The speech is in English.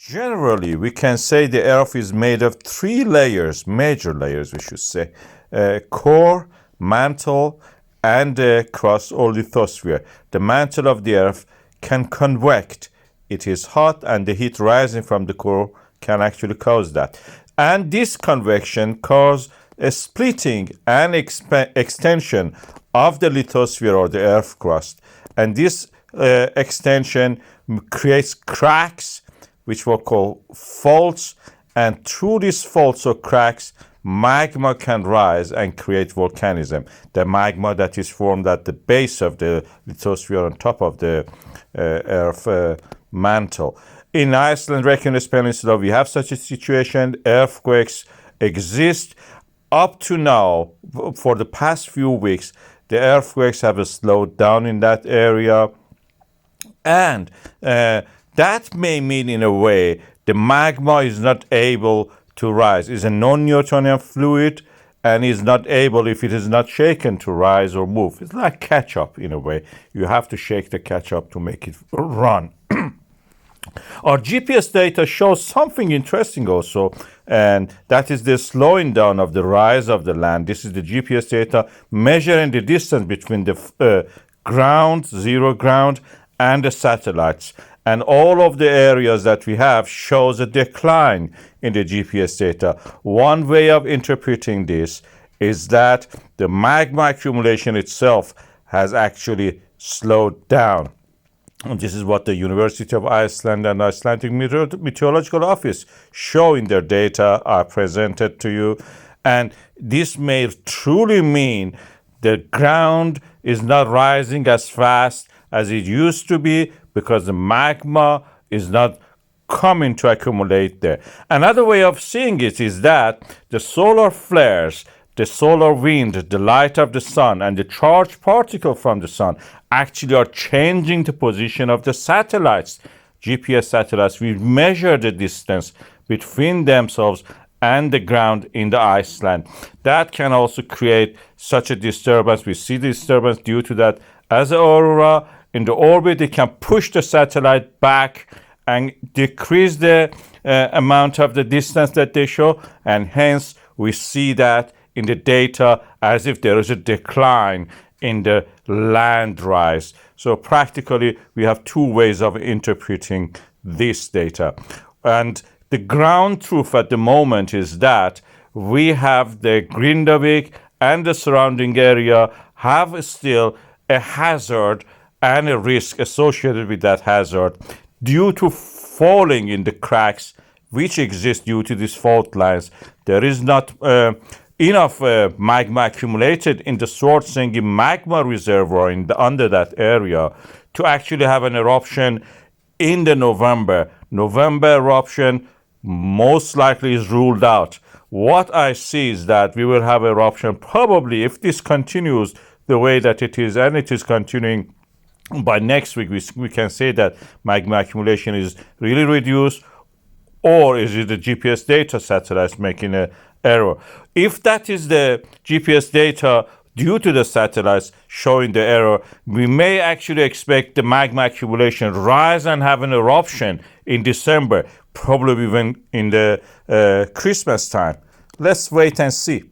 Generally, we can say the Earth is made of three layers, major layers, we should say. Core, mantle, and crust or lithosphere. The mantle of the Earth can convect. It is hot, and the heat rising from the core can actually cause that. And this convection causes a splitting and extension of the lithosphere or the Earth crust. And this extension creates cracks, which we call faults, and through these faults or cracks, magma can rise and create volcanism. The magma that is formed at the base of the lithosphere on top of the Earth mantle. In Iceland, Reykjanes Peninsula, we have such a situation. Earthquakes exist. Up to now, for the past few weeks, the earthquakes have slowed down in that area. And that may mean, in a way, the magma is not able to rise. It's a non-Newtonian fluid and is not able, if it is not shaken, to rise or move. It's like ketchup, in a way. You have to shake the ketchup to make it run. Our GPS data shows something interesting also, and that is the slowing down of the rise of the land. This is the GPS data measuring the distance between the ground, zero ground, and the satellites. And all of the areas that we have shows a decline in the GPS data. One way of interpreting this is that the magma accumulation itself has actually slowed down. And this is what the University of Iceland and Icelandic Meteorological Office show in their data are presented to you. And this may truly mean the ground is not rising as fast as it used to be because the magma is not coming to accumulate there. Another way of seeing it is that the solar flares, the solar wind, the light of the sun, and the charged particle from the sun actually are changing the position of the satellites. GPS satellites, we measure the distance between themselves and the ground in the Iceland. That can also create such a disturbance. We see the disturbance due to that as an aurora in the orbit. It can push the satellite back and decrease the amount of the distance that they show, and hence we see that in the data as if there is a decline in the Landrise. So practically, we have two ways of interpreting this data. And the ground truth at the moment is that we have the Grindavik and the surrounding area have still a hazard and a risk associated with that hazard due to falling in the cracks which exist due to these fault lines. There is not enough magma accumulated in the Svartsengi magma reservoir under that area to actually have an eruption in the November. November eruption most likely is ruled out. What I see is that we will have eruption probably, if this continues the way that it is, and it is continuing by next week, we can say that magma accumulation is really reduced, or is it the GPS data satellites making an error? If that is the GPS data due to the satellites showing the error, we may actually expect the magma accumulation rise and have an eruption in December, probably even in the Christmas time. Let's wait and see.